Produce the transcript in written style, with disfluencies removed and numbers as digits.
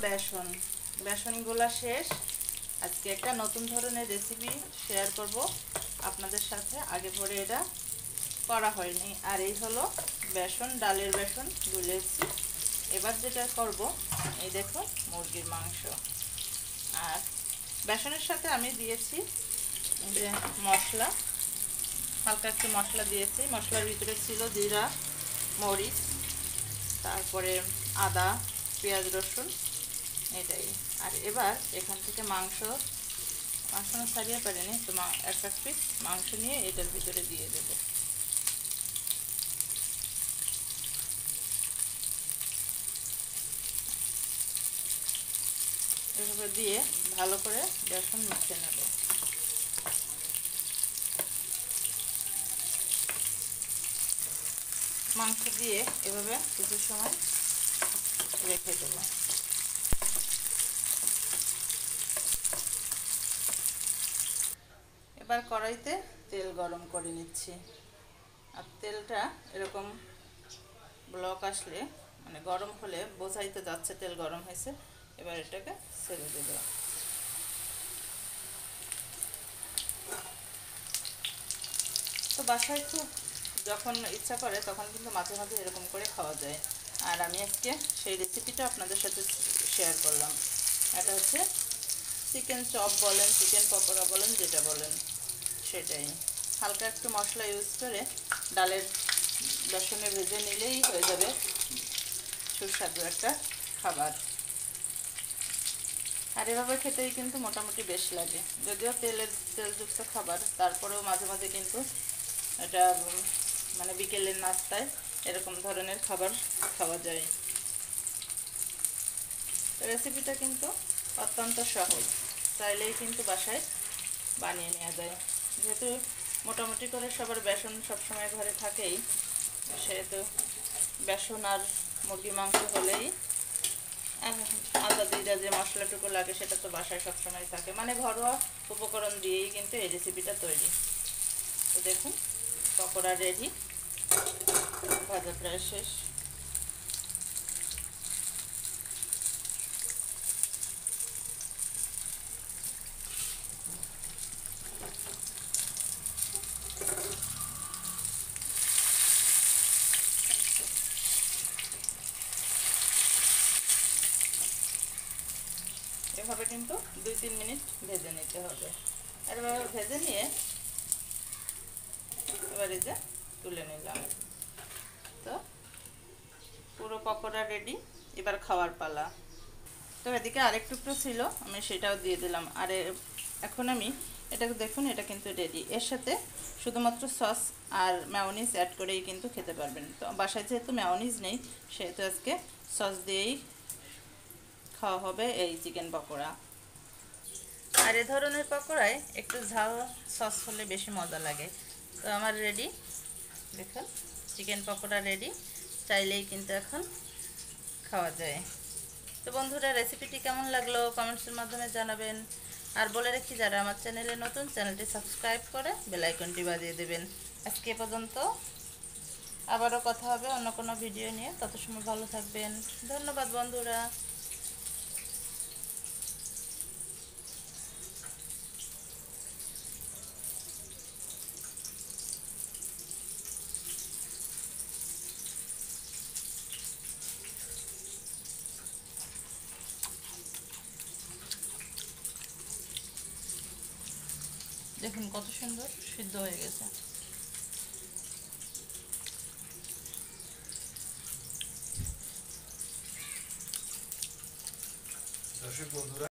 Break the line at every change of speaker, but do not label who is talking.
বেসন। বেসনগুলা শেষ। আজকে একটা নতুন ধরনের রেসিপি শেয়ার করব আপনাদের সাথে। আগে পরে এটা করা হয়নি। আর এই হলো বেসন, ডালের বেসন গুলেছি। এবার যেটা করব, এই দেখো মুরগির মাংস। আর বেসনের সাথে আমি দিয়েছি যে মশলা, হালকা একটু মশলা দিয়েছি। মশলার ভিতরে ছিল জিরা, মরিচ, তারপরে আদা, পেঁয়াজ, রসুন, এটাই। আর এবার এখান থেকে মাংস ছাড়িয়ে পারিনি তো, এক পিস মাংস নিয়ে এটার ভিতরে দিয়ে দেবো। এভাবে দিয়ে ভালো করে বেসন মেখে নেব। মাংস দিয়ে এভাবে কিছু সময় রেখে দেব। এবার কড়াইতে তেল গরম করে নিচ্ছি। আর তেলটা এরকম ব্লক আসলে, মানে গরম হলে বোঝাইতে যাচ্ছে তেল গরম হয়েছে। এবার এটাকে ছেড়ে দেব। তো বাসায় খুব যখন ইচ্ছা করে তখন কিন্তু মাঝে মাঝে এরকম করে খাওয়া যায়। আর আমি আজকে সেই রেসিপিটা আপনাদের সাথে শেয়ার করলাম। এটা হচ্ছে চিকেন চপ বলেন, চিকেন পকোড়া বলেন, যেটা বলেন সেটাই। হালকা একটু মশলা ইউজ করে ডালের বেসনে ভেজে নিলেই হয়ে যাবে সুস্বাদু একটা খাবার। আর এভাবে খেতেই কিন্তু মোটামুটি বেশ লাগে। যদিও তেলযুক্ত খাবার, তারপরেও মাঝে মাঝে কিন্তু এটা মানে বিকেলের নাস্তায় এরকম ধরনের খাবার খাওয়া যায়। রেসিপিটা কিন্তু অত্যন্ত সহজ, চাইলেই কিন্তু বাসায় বানিয়ে নেওয়া যায়। যেহেতু মোটামুটি করে সবার বেসন সবসময় ঘরে থাকেই, সেহেতু বেসন আর মুরগি মাংস হলেই আদা জিরা যে মশলাটুকু লাগে সেটা তো বাসায় সবসময় থাকে। মানে ঘরোয়া উপকরণ দিয়েই কিন্তু এই রেসিপিটা তৈরি। তো দেখুন পকোড়া রেডি, ভাজা প্রায় শেষ। এভাবে কিন্তু 2-3 মিনিট ভেজে নিতে হবে। আর এভাবে ভেজে নিয়ে এবারে যে তুলে নিলাম। তো পুরো পকোড়া রেডি, এবার খাওয়ার পালা। তো এদিকে আরেক টুকরো ছিল, আমি সেটাও দিয়ে দিলাম। আর এখন আমি এটাকে দেখুন, এটা কিন্তু রেডি। এর সাথে শুধুমাত্র সস আর মেয়োনিজ অ্যাড করেই কিন্তু খেতে পারবেন। তো বাসায় যেহেতু মেয়োনিজ নেই, সেহেতু আজকে সস দিয়েই খাওয়া হবে এই চিকেন পকোড়া। আর এ ধরনের পকোড়ায় একটু ঝাল সস হলে বেশি মজা লাগে। তো আমার রেডি, দেখুন চিকেন পকোড়া রেডি। চাইলেই কিন্তু এখন খাওয়া যায়। তো বন্ধুরা, রেসিপিটি কেমন লাগলো কমেন্টসের মাধ্যমে জানাবেন। আর বলে রাখি, যারা আমার চ্যানেলে নতুন, চ্যানেলটি সাবস্ক্রাইব করে বেল আইকনটি বাজিয়ে দেবেন। আজকে এ পর্যন্ত, আবারও কথা হবে অন্য কোনো ভিডিও নিয়ে। তত সময় ভালো থাকবেন। ধন্যবাদ বন্ধুরা। দেখুন কত সুন্দর সিদ্ধ হয়ে গেছে।
দর্শক বন্ধুরা।